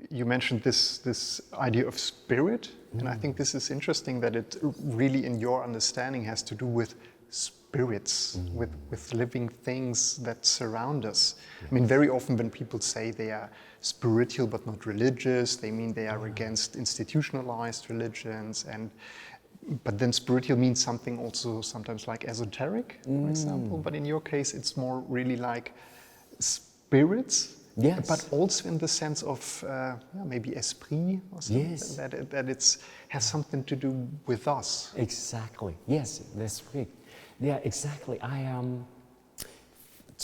you mentioned this idea of spirit, and I think this is interesting that it really, in your understanding, has to do with spirits, with living things that surround us. Yes. I mean, very often when people say they are spiritual but not religious, they mean they are against institutionalized religions, but then spiritual means something also sometimes like esoteric, for example. But in your case, it's more really like spirits. Yes. But also in the sense of maybe esprit or something, yes. that it has something to do with us. Exactly. Yes, that's great. Yeah, exactly. To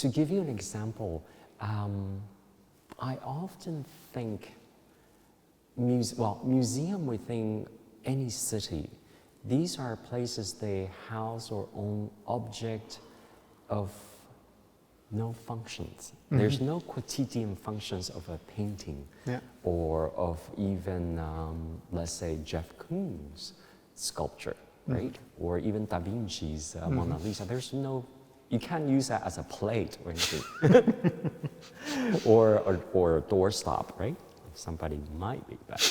give you an example, I often think museum within any city, these are places they house or own object of no functions. There's no quotidian functions of a painting or of even, let's say, Jeff Koons' sculpture, right? Or even Da Vinci's Mona Lisa. There's no, you can't use that as a plate or anything. or a doorstop, right? Somebody might be that.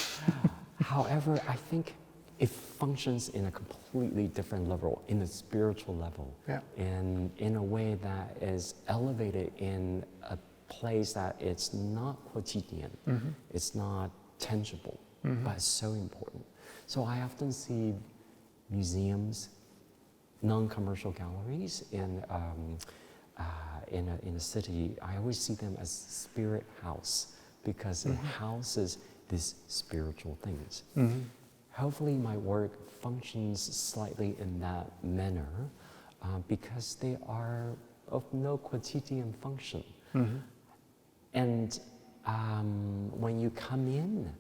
However, I think it functions in a completely different level, in a spiritual level, and in a way that is elevated in a place that it's not quotidian, it's not tangible, but it's so important. So I often see museums, non-commercial galleries in a city. I always see them as spirit house because it houses these spiritual things. Hopefully my work functions slightly in that manner because they are of no quotidian function. And when you come in,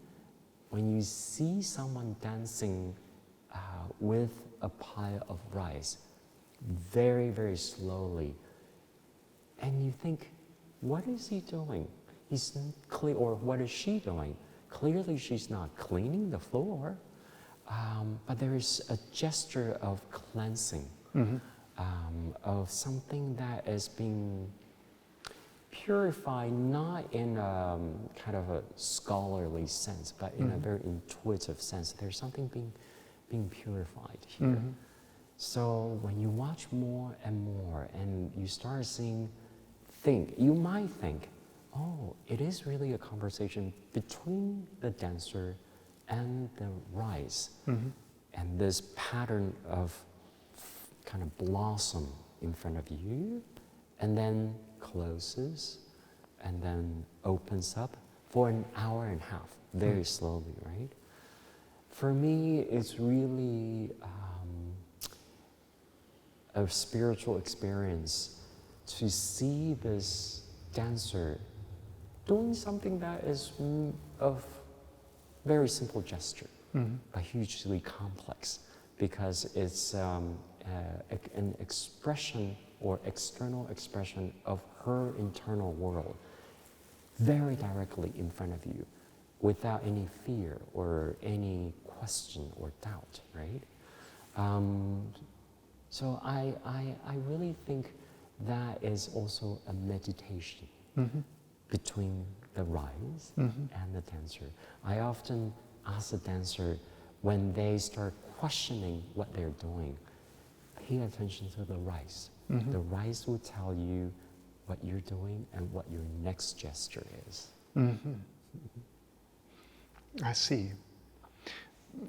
when you see someone dancing with a pile of rice very, very slowly, and you think, what is he doing? He's clear, or what is she doing? Clearly she's not cleaning the floor. But there is a gesture of cleansing, of something that is being purified, not in a kind of a scholarly sense, but in a very intuitive sense. There's something being purified here. So when you watch more and more, and you start seeing, you might think, oh, it is really a conversation between the dancer and the rice, and this pattern of kind of blossom in front of you, and then closes, and then opens up for an hour and a half, very slowly, right? For me, it's really a spiritual experience to see this dancer doing something that is of very simple gesture, but hugely complex, because it's an expression or external expression of her internal world very directly in front of you without any fear or any question or doubt, right? So I really think that is also a meditation between the rice and the dancer. I often ask the dancer, when they start questioning what they're doing, pay attention to the rice. The rice will tell you what you're doing and what your next gesture is. I see.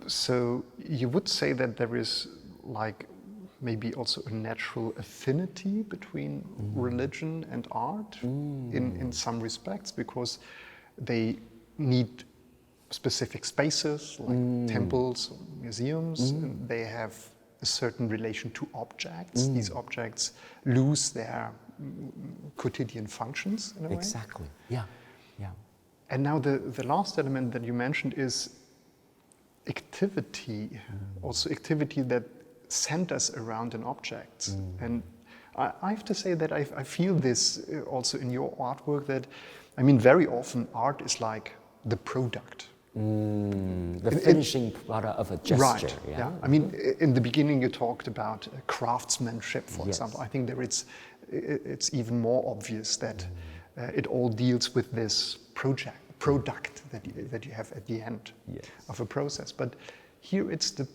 So you would say that there is like maybe also a natural affinity between religion and art in some respects, because they need specific spaces like temples, museums, and they have a certain relation to objects. These objects lose their quotidian functions in a way. Exactly, yeah. And now the last element that you mentioned is activity, also activity that centers around an object. And I have to say that I feel this also in your artwork, that, I mean, very often art is like the product. The finishing product of a gesture. Right, yeah. I mean, in the beginning you talked about craftsmanship, for example. I think it's even more obvious that it all deals with this product that you have at the end Yes. of a process. But here it's the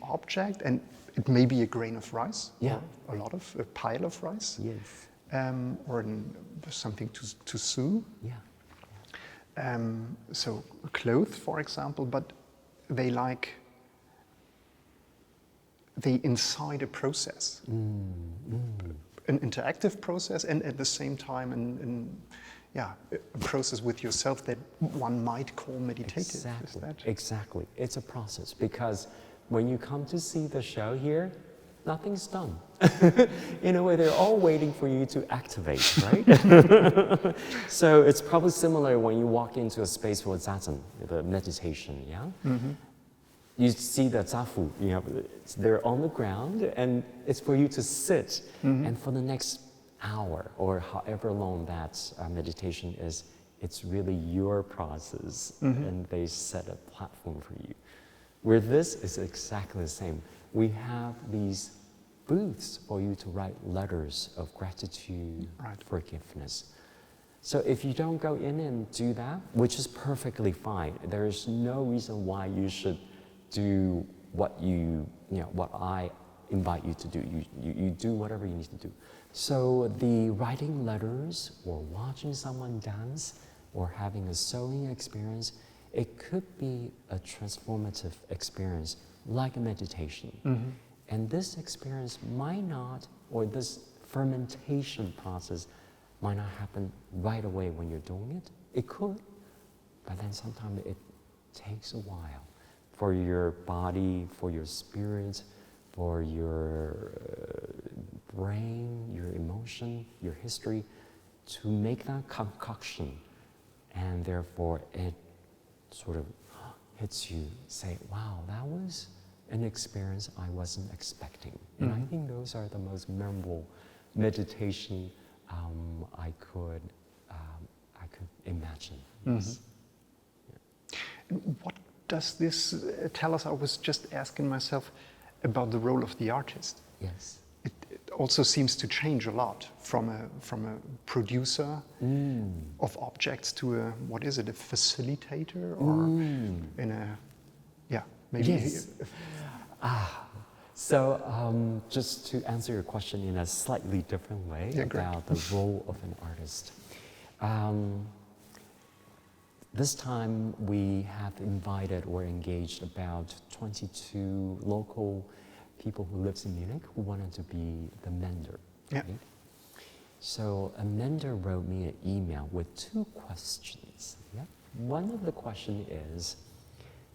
object, and it may be a grain of rice, Yeah. or a pile of rice, Yes. or something to sew. Yeah. So clothes, for example, but they incite a process, an interactive process, and at the same time, a process with yourself that one might call meditative. Exactly. Is that? Exactly. It's a process, because when you come to see the show here, nothing's done. In a way, they're all waiting for you to activate, right? So it's probably similar when you walk into a space for zazen, the meditation, yeah? Mm-hmm. You see the zafu, they're on the ground, and it's for you to sit, and for the next hour, or however long that meditation is, it's really your process, and they set a platform for you. Where this is exactly the same. We have these booths for you to write letters of gratitude, Right. forgiveness. So if you don't go in and do that, which is perfectly fine, there is no reason why you should do what what I invite you to do. You do whatever you need to do. So the writing letters, or watching someone dance, or having a sewing experience, it could be a transformative experience, like a meditation. Mm-hmm. And this experience might not, or this fermentation process might not happen right away when you're doing it. It could, but then sometimes it takes a while for your body, for your spirit, for your brain, your emotion, your history, to make that concoction. And therefore it sort of hits you, say, wow, that was an experience I wasn't expecting. And I think those are the most memorable meditation I could imagine. Yes. What does this tell us? I was just asking myself about the role of the artist. Yes. It also seems to change a lot from a producer of objects to a facilitator, or maybe. Yes. So just to answer your question in a slightly different way about the role of an artist. This time we have invited or engaged about 22 local people who lives in Munich who wanted to be the mender. Yeah. Right? So a mender wrote me an email with 2 questions. Yeah? One of the question is,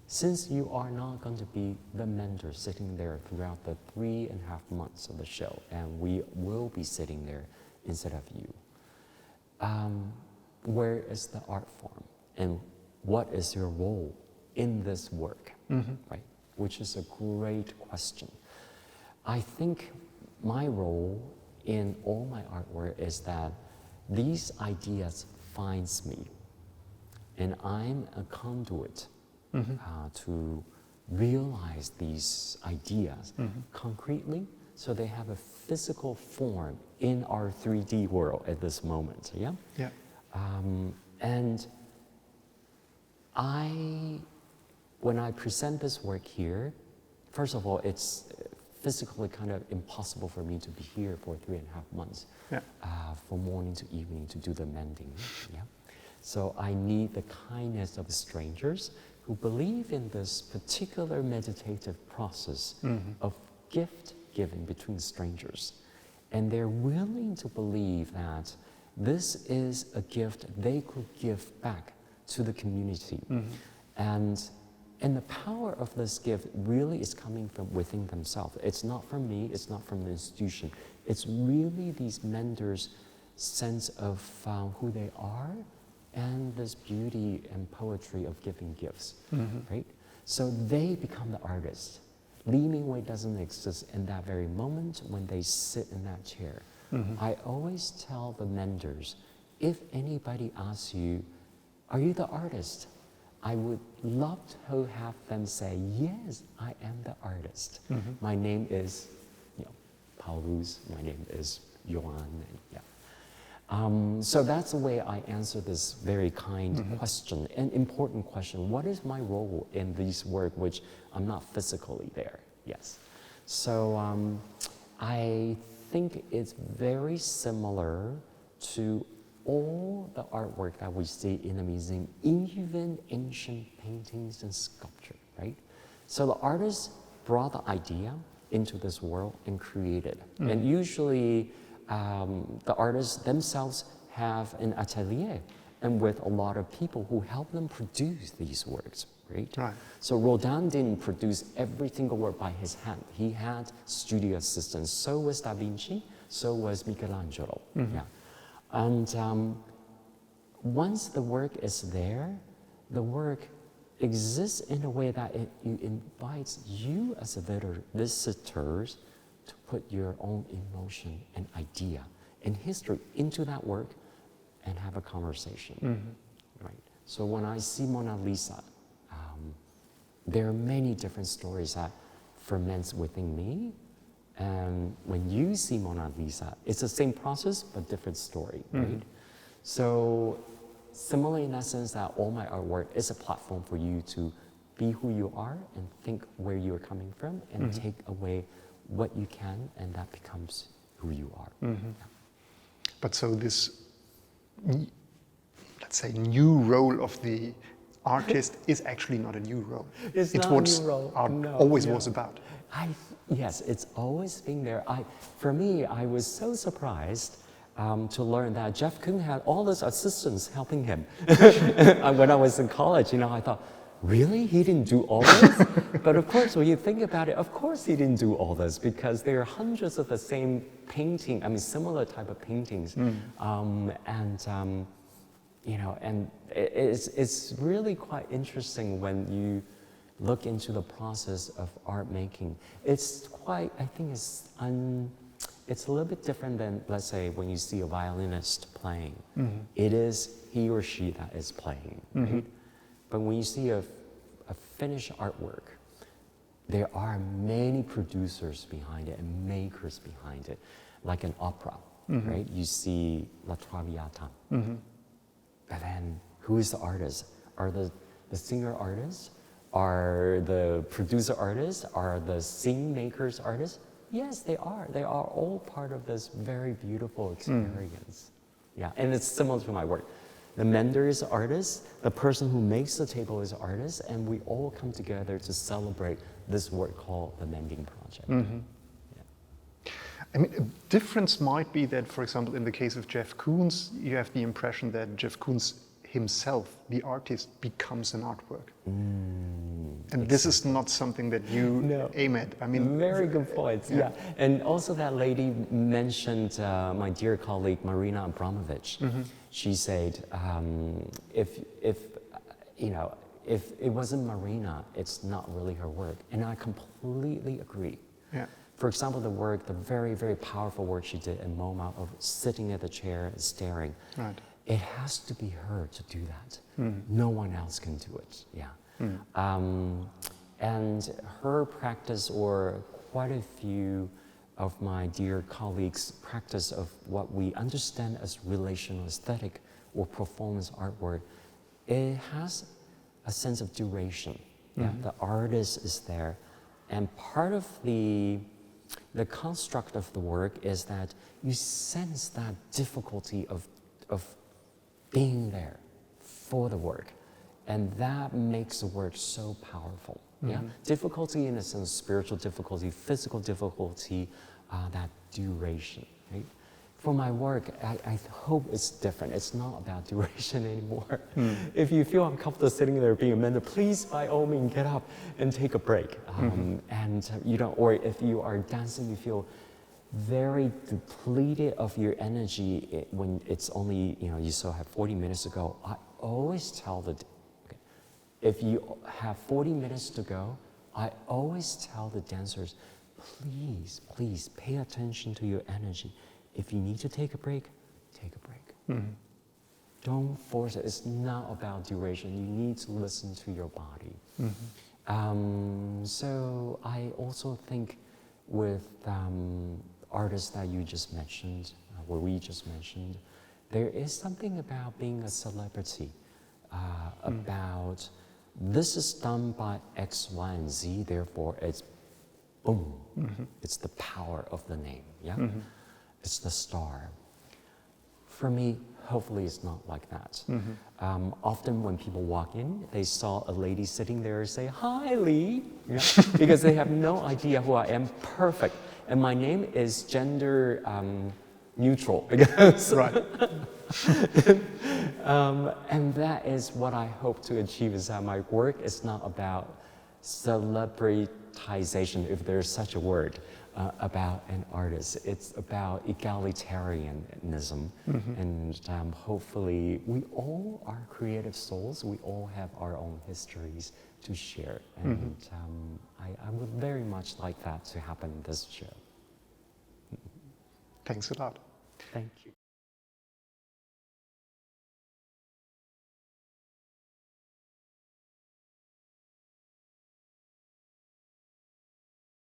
since you are not going to be the mender sitting there throughout the 3.5 months of the show, and we will be sitting there instead of you, where is the art form? And what is your role in this work, right? Which is a great question. I think my role in all my artwork is that these ideas finds me, and I'm a conduit to realize these ideas concretely, so they have a physical form in our 3D world at this moment. Yeah. Yeah. And when I present this work here, first of all, it's physically kind of impossible for me to be here for 3.5 months, from morning to evening to do the mending. Yeah. So I need the kindness of strangers who believe in this particular meditative process of gift giving between strangers. And they're willing to believe that this is a gift they could give back to the community. And the power of this gift really is coming from within themselves. It's not from me, it's not from the institution. It's really these menders' sense of who they are, and this beauty and poetry of giving gifts, right? So they become the artist. Lee Mingwei doesn't exist in that very moment when they sit in that chair. I always tell the menders, if anybody asks you, are you the artist? I would love to have them say, yes, I am the artist. My name is Paulus, my name is Johan. So that's the way I answer this very kind question, an important question. What is my role in this work, which I'm not physically there? Yes. So I think it's very similar to all the artwork that we see in the museum, even ancient paintings and sculpture, right? So the artist brought the idea into this world and created. And usually the artists themselves have an atelier and with a lot of people who help them produce these works, right? So Rodin didn't produce every single work by his hand. He had studio assistants. So was Da Vinci, so was Michelangelo. Yeah. And once the work is there, the work exists in a way that it invites you as visitors to put your own emotion and idea and history into that work and have a conversation, right? So when I see Mona Lisa, there are many different stories that ferments within me. And when you see Mona Lisa, it's the same process, but different story, right? So similarly in that sense that all my artwork is a platform for you to be who you are and think where you're coming from and take away what you can, and that becomes who you are. Yeah. But so this, let's say, new role of the artist is actually not a new role. It's not what a new role. art No, always was about. Yes, it's always been there. For me, I was so surprised to learn that Jeff Koons had all these assistants helping him. When I was in college, I thought, really? He didn't do all this? But of course, when you think about it, of course he didn't do all this because there are hundreds of the same painting, similar type of paintings. And it's really quite interesting when you look into the process of art making. It's quite, I think it's a little bit different than, let's say, when you see a violinist playing. It is he or she that is playing, right? But when you see a finished artwork, there are many producers behind it and makers behind it, like an opera, right? You see La Traviata. But then, who is the artist? Are the singer artists? Are the producer artists? Are the scene makers artists? Yes, they are. They are all part of this very beautiful experience. Yeah, and it's similar to my work. The mender is an artist, the person who makes the table is an artist, and we all come together to celebrate this work called the Mending Project. Yeah. A difference might be that, for example, in the case of Jeff Koons, you have the impression that Jeff Koons himself, the artist, becomes an artwork. And this is not something that you aim at. Very good points. Yeah. And also that lady mentioned my dear colleague Marina Abramovich. She said, if it wasn't Marina, it's not really her work. And I completely agree. Yeah. For example, the very, very powerful work she did in MoMA of sitting at the chair and staring. Right. It has to be her to do that. No one else can do it. Yeah. And her practice, or quite a few of my dear colleagues' practice of what we understand as relational aesthetic or performance artwork, it has a sense of duration. Yeah. The artist is there. And part of the construct of the work is that you sense that difficulty of being there for the work. And that makes the work so powerful. Yeah? Difficulty in a sense, spiritual difficulty, physical difficulty, that duration, right? For my work, I hope it's different. It's not about duration anymore. If you feel uncomfortable sitting there being a mentor, please, by all means, get up and take a break. And or if you are dancing, you feel very depleted of your energy when it's only, you still have 40 minutes to go. I always tell if you have 40 minutes to go, I always tell the dancers, please pay attention to your energy. If you need to take a break, take a break. Don't force it. It's not about duration. You need to listen to your body. So I also think with artists that you just mentioned, or we just mentioned, there is something about being a celebrity, about this is done by X, Y, and Z, therefore it's boom. It's the power of the name, yeah? It's the star. For me, hopefully it's not like that. Often when people walk in, they saw a lady sitting there and say, "Hi, Lee," yeah? Because they have no idea who I am. Perfect. And my name is gender neutral, because Right. and that is what I hope to achieve, is that my work is not about celebritization, if there's such a word, about an artist. It's about egalitarianism. And hopefully we all are creative souls. We all have our own histories to share. And I would very much like that to happen in this show. Thanks a lot. Thank you.